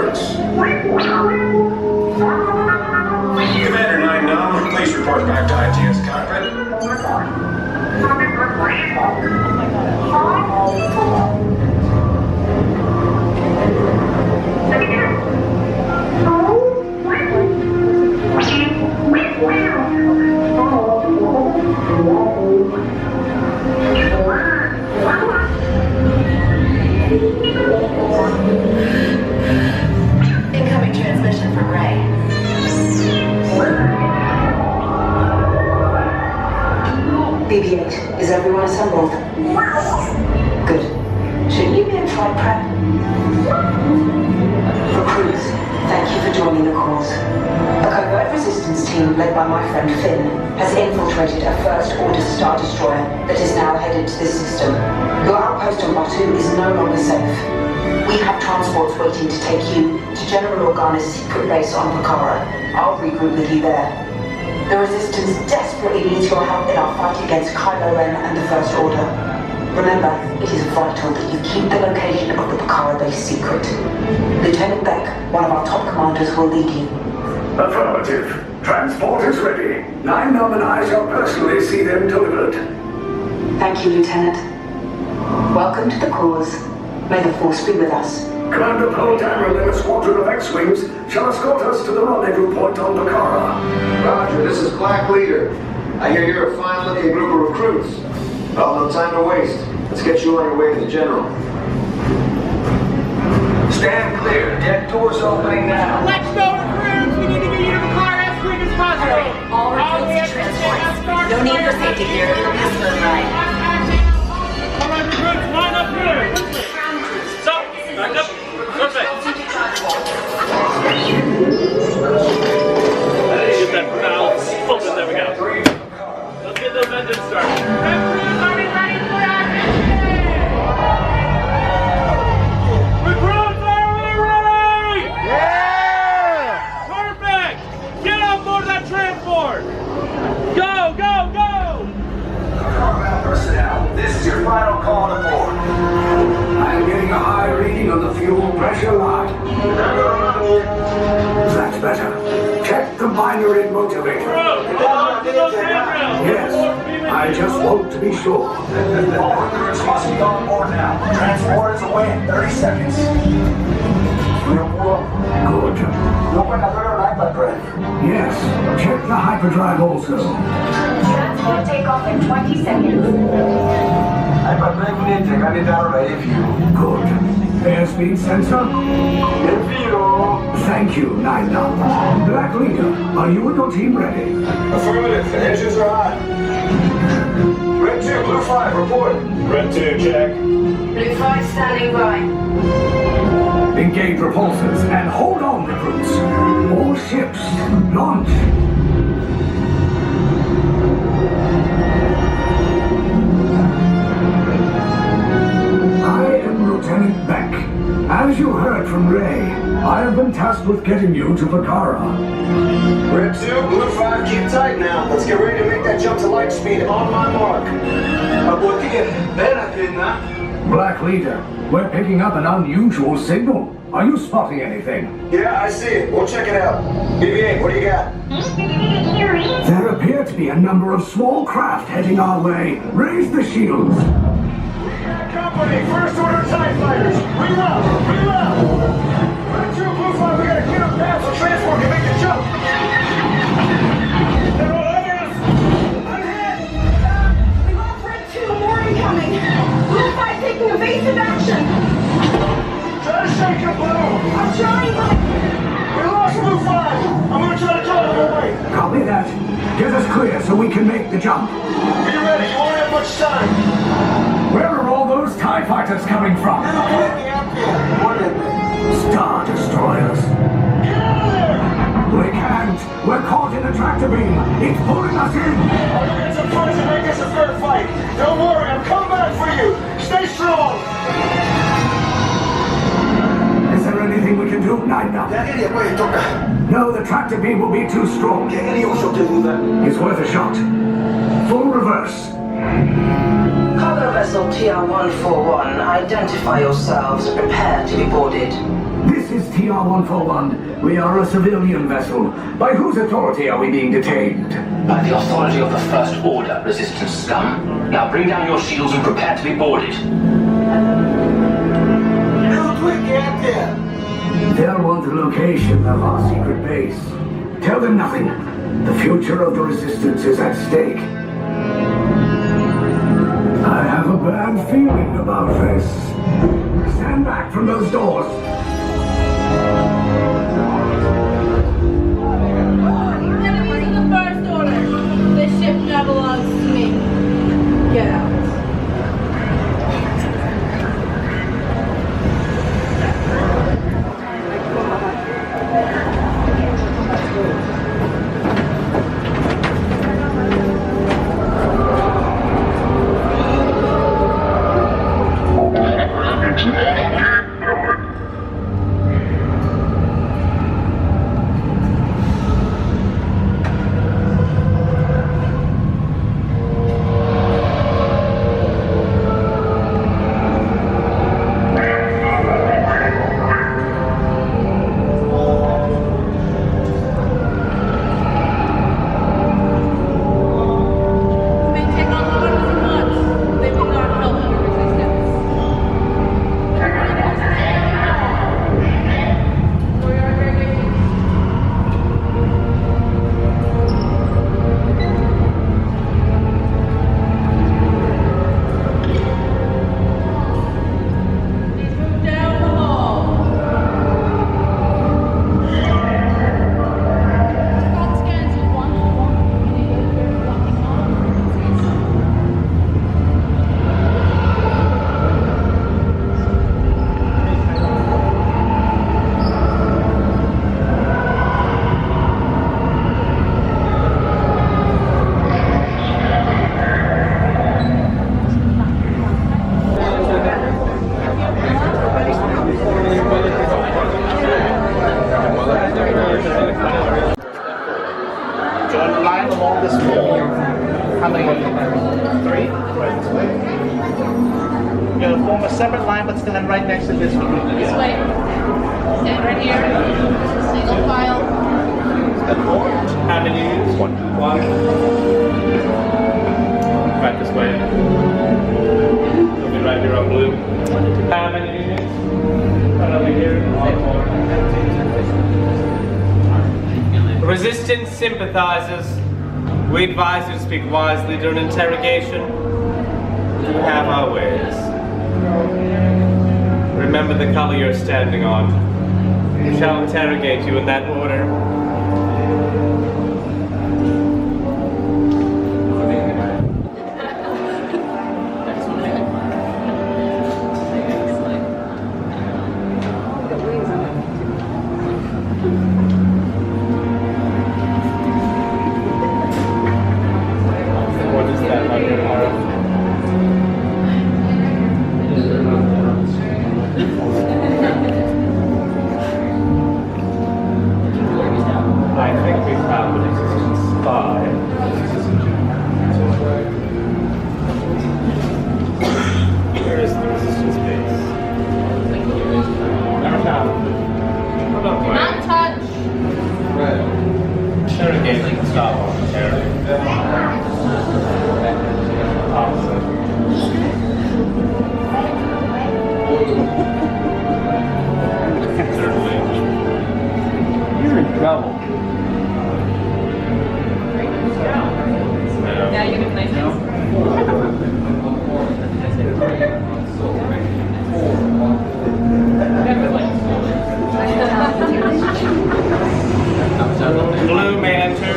recruits. Commander 9-9, please report back to ITS cockpit. Incoming transmission from Ray. BB-8, is everyone assembled? Good. Should you be in flight prep? Recruits, thank you for joining the cause. A covert resistance team led by my friend Finn has infiltrated a First Order Star Destroyer that is now headed to this system. Your outpost on Batu is no longer safe. We have transports waiting to take you to General Organa's secret base on Pucara. I'll regroup with you there. The Resistance desperately needs your help in our fight against Kylo Ren and the First Order. Remember, it is vital that you keep the location of the Pucara base secret. Lieutenant Beck, one of our top commanders, will lead you. Affirmative. Transport is ready. 9-9 and I shall personally see them delivered. Thank you, Lieutenant. Welcome to the cause. May the Force be with us. Commander Poe Dameron and a squadron of X-Wings shall escort us to the rendezvous point on Pucara. Roger, this is Black Leader. I hear you're a fine-looking group of recruits. Well, no time to waste. Let's get you on your way to the General. Stand clear. Deck doors opening now. Let's go, recruits! We need to get you to the car as quick as possible! All recruits to transport. No need for safety gear. It'll be a smooth ride. All right, recruits, line up here! Stop! Back up! Perfect! Get that valve open. There we go. Let's get those engines started. Recruits, are we ready for action? Recruits, are we ready? Yeah! Perfect! Get on board that transport! Go, go, go! Combat personnel, this is your final call to board. I'm getting a high reading on the fuel pressure line. That's better. Check the binary motivator. Yes, I just want to be sure. All recruits must be on board now. Transport is away in 30 seconds. Good. Yes, check the hyperdrive also. Transport takeoff in 20 seconds. Good. Airspeed sensor? Thank you, 9-9. Black Leader, are you and your team ready? Affirmative. The engines are hot. Red 2, Blue 5, report. Red 2, check. Blue 5 standing by. Engage repulsors and hold on, recruits. All ships, launch. I am Lieutenant Beck. As you heard from Ray, I have been tasked with getting you to Pucara. Red 2, Blue 5, keep tight now. Let's get ready to make that jump to light speed on my mark. Black Leader, we're picking up an unusual signal. Are you spotting anything? Yeah, I see it. We'll check it out. BB-8, what do you got? There appear to be a number of small craft heading our way. Raise the shields. Company, First Order TIE Fighters. Reload! Reload! Red 2, Blue 5, we gotta get them down so transport can make the jump. They're all over us! I'm hit! We lost Red 2, more incoming. Blue 5 taking evasive action. Try to shake it, Blue! I'm trying, but We lost Blue 5! I'm gonna try to cut them away. Copy that. Get us clear so we can make the jump. Be ready, you won't have much time. Where are all those TIE fighters coming from? Star Destroyers. Get out of there! We can't. We're caught in a tractor beam. It's pulling us in. I'm gonna get some friends and make this a fair fight. Don't worry, I'm coming back for you. Stay strong. Is there anything we can do, 9-9? No, the tractor beam will be too strong. It's worth a shot. Full reverse. cargo vessel TR-141, identify yourselves. Prepare to be boarded. This is TR-141. We are a civilian vessel. By whose authority are we being detained? By the authority of the First Order, Resistance scum. Now bring down your shields and prepare to be boarded. They'll want the location of our secret base. Tell them nothing. The future of the Resistance is at stake. I have a bad feeling about this. Stand back from those doors. Enemies of the First Order. This ship now belongs to me. Get out. Form a separate line, but stand right next to this one. This way. Stand right here. Single file. How many units? One. Right this way. It'll be right here on blue. How many units? Right over here. Resistance sympathizers. We advise you to speak wisely during interrogation. We have our ways. Remember the color you're standing on. We shall interrogate you in that order. What is that on your arm? I think we found the resistance spy. Where is the resistance base? Never found. Hold on, Not touch. interrogation can stop momentarily. Certainly. You're in trouble. Yeah, you can play Blue may enter.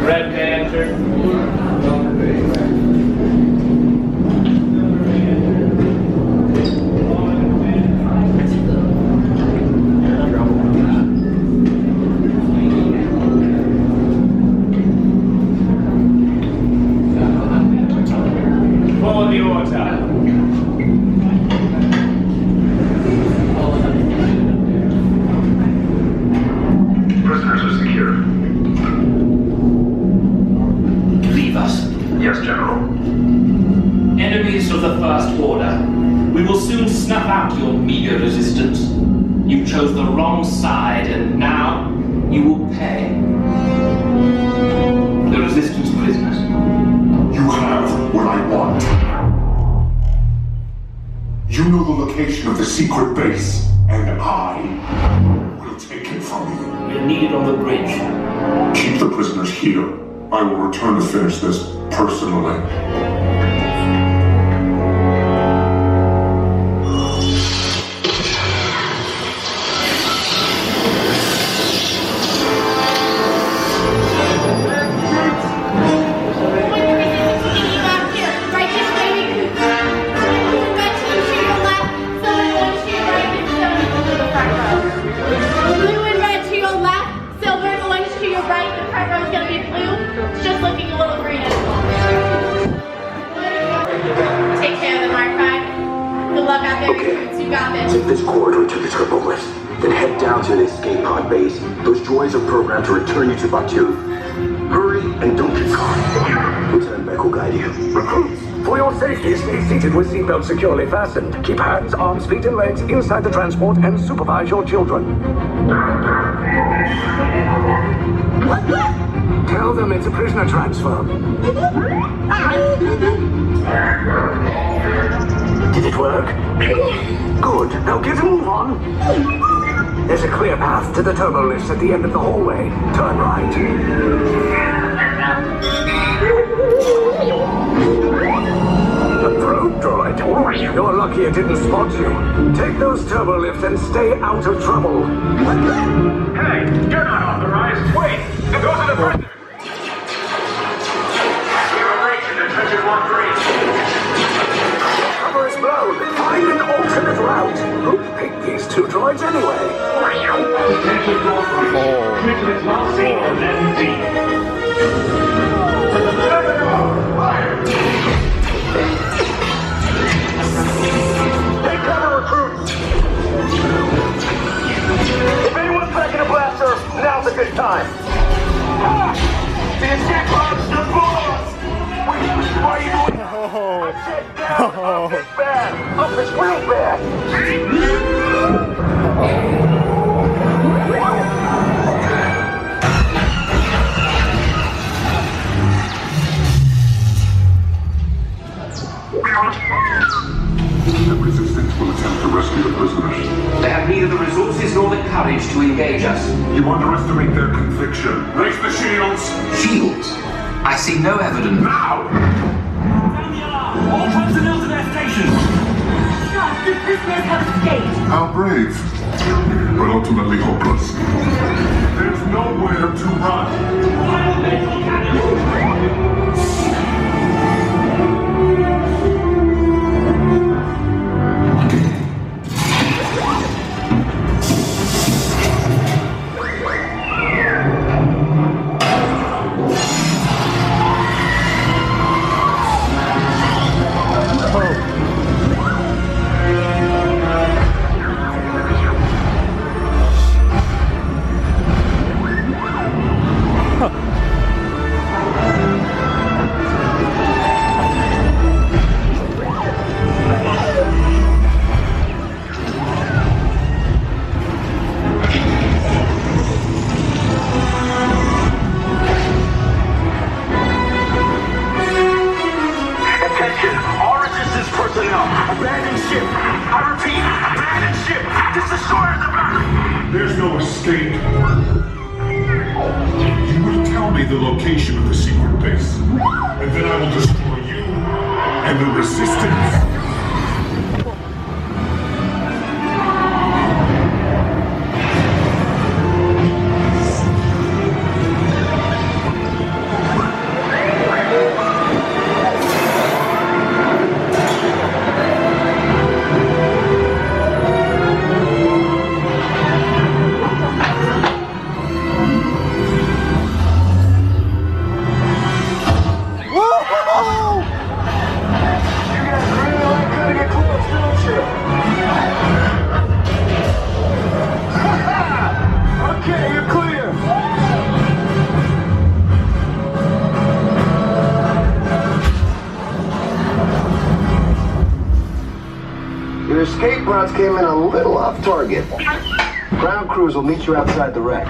Red may enter. back your meager resistance. You chose the wrong side, and now you will pay. The resistance prisoners. You have what I want. You know the location of the secret base, and I will take it from you. We'll need it on the bridge. Keep the prisoners here. I will return to finish this personally. Take this corridor to the turbo lift, then head down to the escape pod base. Those droids are programmed to return you to Batuu. Hurry and don't get caught. Lieutenant Beck will guide you. Recruits, for your safety, stay seated with seatbelts securely fastened. Keep hands, arms, feet, and legs inside the transport and supervise your children. Tell them it's a prisoner transfer. Did it work? Good. Now get a move on. There's a clear path to the turbo lifts at the end of the hallway. Turn right. A probe droid. You're lucky it didn't spot you. Take those turbo lifts and stay out of trouble. Hey, you're not authorized. Wait, those are the prisoners. Attention 1-3. Cover is blown. Find an alternate route. Who picked these two droids anyway? Attention 4-3. Prisoners not seen on MD. Take cover, recruits. If anyone's packing a blaster, now's a good time. The escape pods are boss. Why are you doing? I said down. Up is bad. Up is real bad. The resistance will attempt to rescue the prisoners. They have neither the resources nor the courage to engage us. You underestimate their conviction. Raise the shields! Shields? I see no evidence. Now! Sound the alarm! All personnel to their stations! The prisoners have escaped. How brave, but ultimately hopeless. There's nowhere to run. Fire mental cannons! There's no escape. You will tell me the location of the secret base, and then I will destroy you and the resistance. You got real came in a little off target. Ground crews will meet you outside the wreck.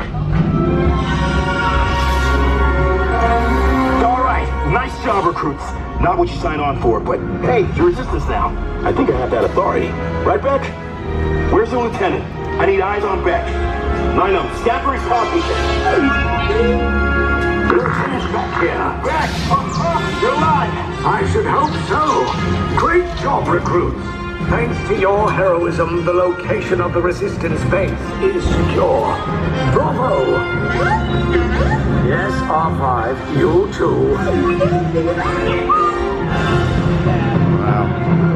All right, nice job, recruits. Not what you signed on for, but hey, you're resistance now. I think I have that authority. Right, Beck? Where's the lieutenant? I need eyes on Beck. 9-0, scan for his copy. Lieutenant back here. Beck! You're alive! I should hope so. Great job, recruits. Thanks to your heroism, the location of the resistance base is secure. Bravo! Yes, R5, you too. Wow.